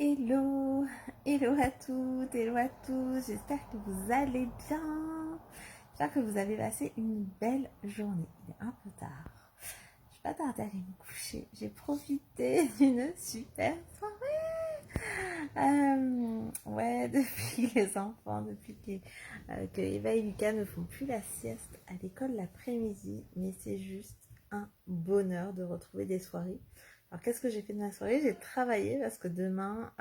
Hello, hello à toutes, hello à tous, j'espère que vous allez bien, j'espère que vous avez passé une belle journée, il est un peu tard, je vais pas tarder à aller me coucher, j'ai profité d'une super soirée, ouais, depuis les enfants, depuis que Eva et Lucas ne font plus la sieste à l'école l'après-midi, mais c'est juste un bonheur de retrouver des soirées. Alors, qu'est-ce que j'ai fait de ma soirée? J'ai travaillé parce que demain,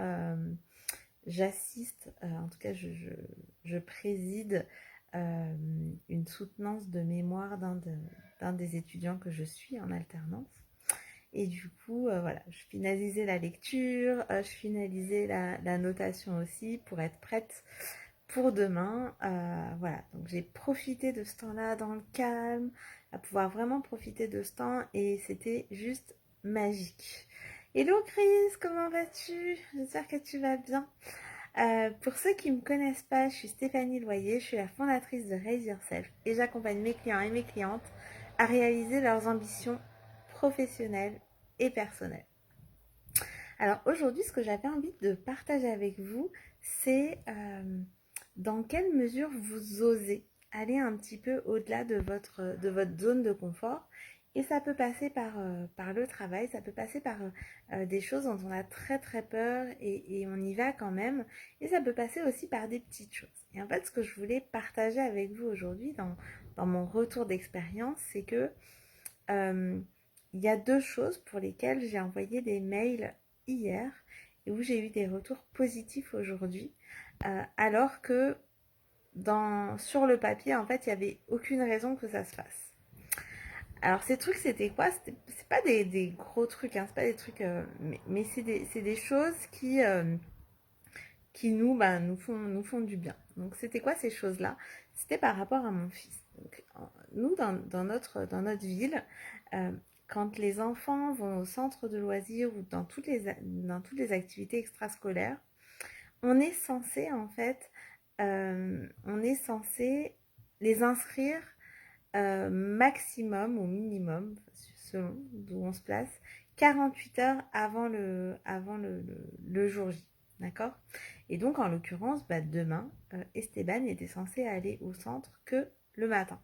j'assiste, en tout cas, je préside une soutenance de mémoire d'un des étudiants que je suis en alternance. Et du coup, voilà, je finalisais la lecture, je finalisais la notation aussi pour être prête pour demain. Voilà, donc j'ai profité de ce temps-là dans le calme, à pouvoir vraiment profiter de ce temps et c'était juste magique. Hello Chris, comment vas-tu? J'espère que tu vas bien. Pour ceux qui ne me connaissent pas, je suis Stéphanie Loyer, je suis la fondatrice de Raise Yourself et j'accompagne mes clients et mes clientes à réaliser leurs ambitions professionnelles et personnelles. Alors aujourd'hui, ce que j'avais envie de partager avec vous, c'est dans quelle mesure vous osez aller un petit peu au-delà de votre zone de confort. Et ça peut passer par le travail, ça peut passer par des choses dont on a très très peur et on y va quand même. Et ça peut passer aussi par des petites choses. Et en fait, ce que je voulais partager avec vous aujourd'hui dans mon retour d'expérience, c'est que euh, il y a deux choses pour lesquelles j'ai envoyé des mails hier et où j'ai eu des retours positifs aujourd'hui, alors que sur le papier, en fait, il n'y avait aucune raison que ça se fasse. Alors ces trucs, c'était quoi? C'est pas des gros trucs, hein, c'est pas des trucs, mais c'est des choses qui nous font du bien. Donc c'était quoi ces choses-là? C'était par rapport à mon fils. Donc, nous, dans notre ville, euh, quand les enfants vont au centre de loisirs ou dans toutes les activités extrascolaires, on est censé en fait, on est censé les inscrire maximum ou minimum, selon d'où on se place, 48 heures avant le jour J. D'accord? Et donc, en l'occurrence, demain, Esteban était censé aller au centre que le matin.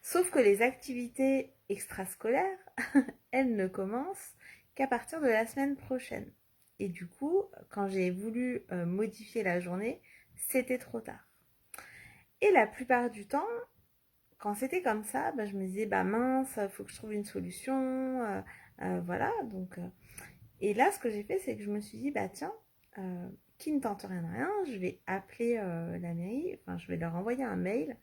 Sauf que les activités extrascolaires, elles ne commencent qu'à partir de la semaine prochaine. Et du coup, quand j'ai voulu modifier la journée, c'était trop tard. Et la plupart du temps, quand c'était comme ça, je me disais, mince, faut que je trouve une solution, voilà. Donc, et là, ce que j'ai fait, c'est que je me suis dit, tiens, qui ne tente rien à rien, je vais appeler la mairie, enfin, je vais leur envoyer un mail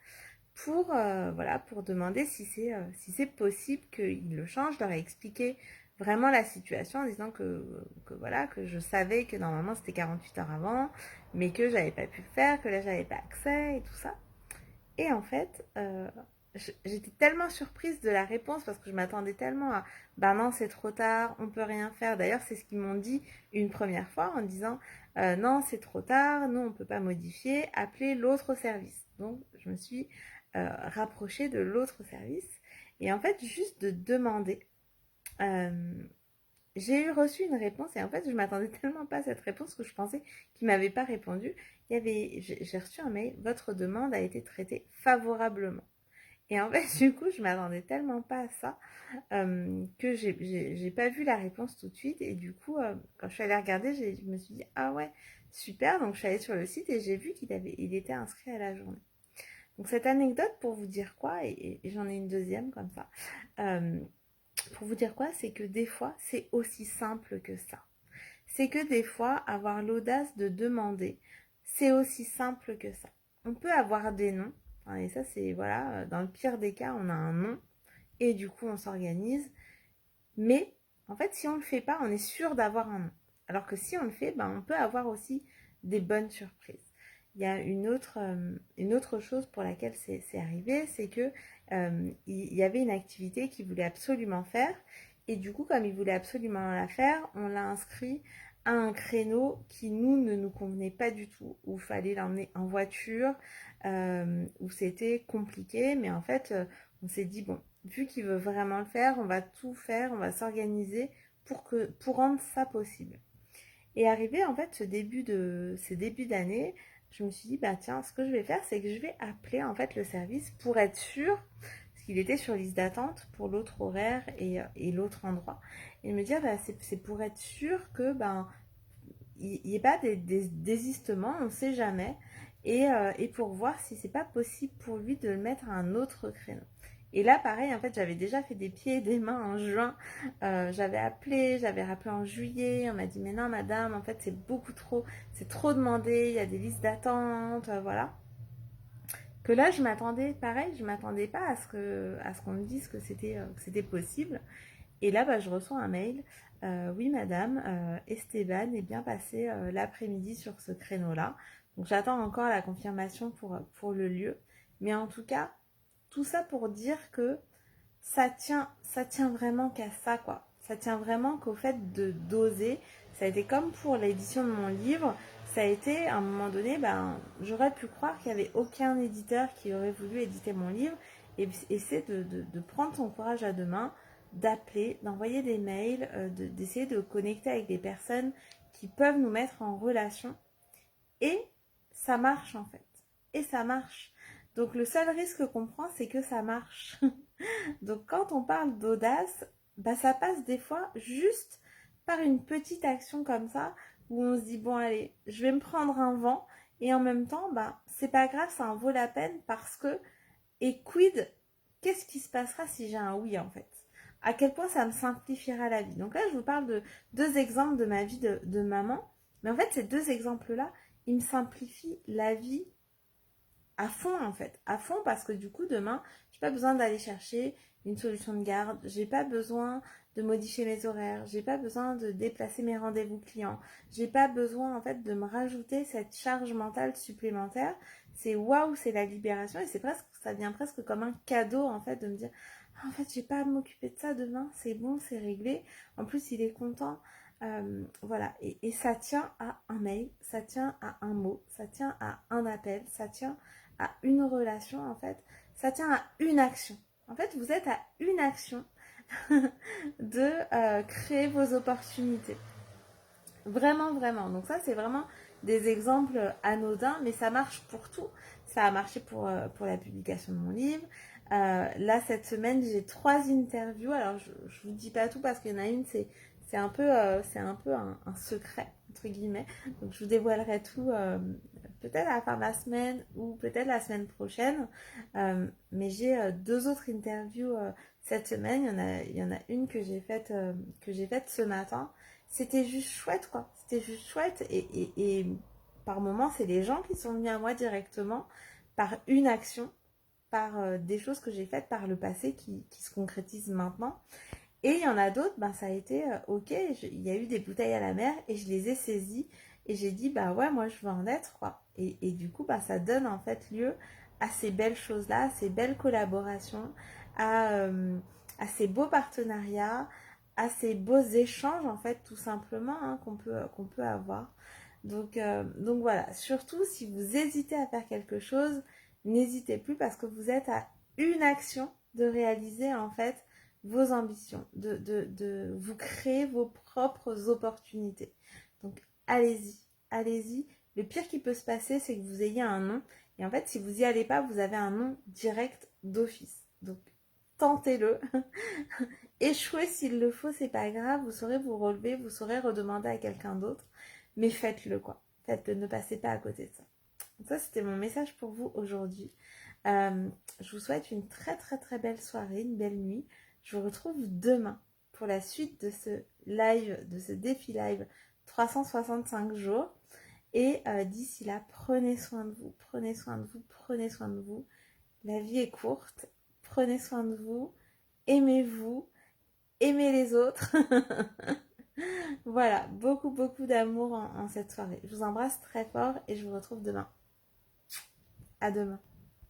pour, voilà, pour demander si c'est possible qu'ils le changent. Je leur ai expliqué vraiment la situation en disant que voilà, que je savais que normalement c'était 48 heures avant, mais que j'avais pas pu le faire, que là j'avais pas accès et tout ça. Et en fait, j'étais tellement surprise de la réponse parce que je m'attendais tellement à non, c'est trop tard, on peut rien faire. D'ailleurs, c'est ce qu'ils m'ont dit une première fois en disant non, c'est trop tard, nous on peut pas modifier, appelez l'autre service. Donc, je me suis rapprochée de l'autre service et en fait, juste de demander. euh, j'ai eu reçu une réponse et en fait je m'attendais tellement pas à cette réponse que je pensais qu'il m'avait pas répondu. J'ai reçu un mail, votre demande a été traitée favorablement. Et en fait du coup je m'attendais tellement pas à ça que j'ai pas vu la réponse tout de suite et du coup quand je suis allée regarder je me suis dit ah ouais super, donc je suis allée sur le site et j'ai vu il était inscrit à la journée. Donc cette anecdote pour vous dire quoi et j'en ai une deuxième comme ça. Euh, pour vous dire quoi, c'est que des fois, c'est aussi simple que ça. C'est que des fois, avoir l'audace de demander, c'est aussi simple que ça. On peut avoir des noms, hein, et ça c'est, voilà, dans le pire des cas, on a un nom, et du coup on s'organise, mais en fait, si on ne le fait pas, on est sûr d'avoir un nom. Alors que si on le fait, on peut avoir aussi des bonnes surprises. Il y a une autre chose pour laquelle c'est arrivé, c'est que il y avait une activité qu'il voulait absolument faire. Et du coup, comme il voulait absolument la faire, on l'a inscrit à un créneau qui ne nous convenait pas du tout, où il fallait l'emmener en voiture, où c'était compliqué. Mais en fait, on s'est dit, bon, vu qu'il veut vraiment le faire, on va tout faire, on va s'organiser pour rendre ça possible. Et arrivé en fait ces débuts d'année, je me suis dit, bah tiens, ce que je vais faire, c'est que je vais appeler en fait le service pour être sûre, parce qu'il était sur liste d'attente pour l'autre horaire et l'autre endroit. Et me dire, bah, c'est pour être sûr que ben il n'y ait pas des désistements, on ne sait jamais. Et pour voir si c'est pas possible pour lui de le mettre à un autre créneau. Et là, pareil, en fait, j'avais déjà fait des pieds et des mains en juin. J'avais rappelé en juillet. On m'a dit, mais non, madame, en fait, c'est trop demandé. Il y a des listes d'attente, voilà. Que là, je m'attendais, pareil, je m'attendais pas à ce qu'on me dise que c'était possible. Et là, bah, je reçois un mail. Oui, madame, Esteban est bien passé l'après-midi sur ce créneau-là. Donc, j'attends encore la confirmation pour le lieu. Mais en tout cas, tout ça pour dire que ça tient vraiment qu'à ça, quoi. Ça tient vraiment qu'au fait de doser. Ça a été comme pour l'édition de mon livre. Ça a été, à un moment donné, ben, j'aurais pu croire qu'il n'y avait aucun éditeur qui aurait voulu éditer mon livre. Et c'est de prendre son courage à deux mains, d'appeler, d'envoyer des mails, d'essayer de connecter avec des personnes qui peuvent nous mettre en relation. Et ça marche en fait. Et ça marche. Donc le seul risque qu'on prend, c'est que ça marche. Donc quand on parle d'audace, bah, ça passe des fois juste par une petite action comme ça, où on se dit, bon allez, je vais me prendre un vent, et en même temps, bah, c'est pas grave, ça en vaut la peine, parce que, et quid, qu'est-ce qui se passera si j'ai un oui en fait? À quel point ça me simplifiera la vie. Donc là, je vous parle de deux exemples de ma vie de maman, mais en fait, ces deux exemples-là, ils me simplifient la vie à fond en fait, à fond parce que du coup demain, j'ai pas besoin d'aller chercher une solution de garde, j'ai pas besoin de modifier mes horaires, j'ai pas besoin de déplacer mes rendez-vous clients, j'ai pas besoin en fait de me rajouter cette charge mentale supplémentaire. C'est waouh, c'est la libération et c'est presque, ça devient presque comme un cadeau en fait de me dire ah, en fait j'ai pas à m'occuper de ça demain, c'est bon, c'est réglé. En plus il est content. Voilà, et ça tient à un mail, ça tient à un mot, ça tient à un appel, ça tient à une relation en fait, ça tient à une action. En fait, vous êtes à une action de créer vos opportunités. Vraiment, vraiment. Donc ça, c'est vraiment des exemples anodins, mais ça marche pour tout. Ça a marché pour la publication de mon livre. Là, cette semaine, j'ai 3 interviews. Alors, je vous dis pas tout parce qu'il y en a une, c'est un peu un secret, entre guillemets. Donc, je vous dévoilerai tout peut-être à la fin de la semaine ou peut-être la semaine prochaine. Mais j'ai 2 autres interviews cette semaine. Il y en a une que j'ai faite ce matin. C'était juste chouette, quoi. C'était juste chouette. Et par moments, c'est les gens qui sont venus à moi directement par une action, par des choses que j'ai faites par le passé qui se concrétisent maintenant. Et il y en a d'autres, ben, ça a été ok, il y a eu des bouteilles à la mer et je les ai saisies et j'ai dit, bah ouais, moi je veux en être, quoi. Et du coup, bah, ça donne en fait lieu à ces belles choses-là, à ces belles collaborations, à ces beaux partenariats, à ces beaux échanges, en fait, tout simplement, hein, qu'on peut avoir. Donc voilà, surtout si vous hésitez à faire quelque chose, n'hésitez plus parce que vous êtes à une action de réaliser en fait vos ambitions, de vous créer vos propres opportunités. Donc allez-y, allez-y. Le pire qui peut se passer, c'est que vous ayez un nom. Et en fait, si vous n'y allez pas, vous avez un nom direct d'office. Donc tentez-le. Échouez s'il le faut, c'est pas grave. Vous saurez vous relever, vous saurez redemander à quelqu'un d'autre. Mais faites-le, quoi. Faites-le, ne passez pas à côté de ça. Donc ça, c'était mon message pour vous aujourd'hui. Je vous souhaite une très très très belle soirée, une belle nuit. Je vous retrouve demain pour la suite de ce live, de ce défi live 365 jours. Et d'ici là, prenez soin de vous, prenez soin de vous, prenez soin de vous. La vie est courte, prenez soin de vous, aimez-vous, aimez les autres. Voilà, beaucoup beaucoup d'amour en cette soirée. Je vous embrasse très fort et je vous retrouve demain. À demain.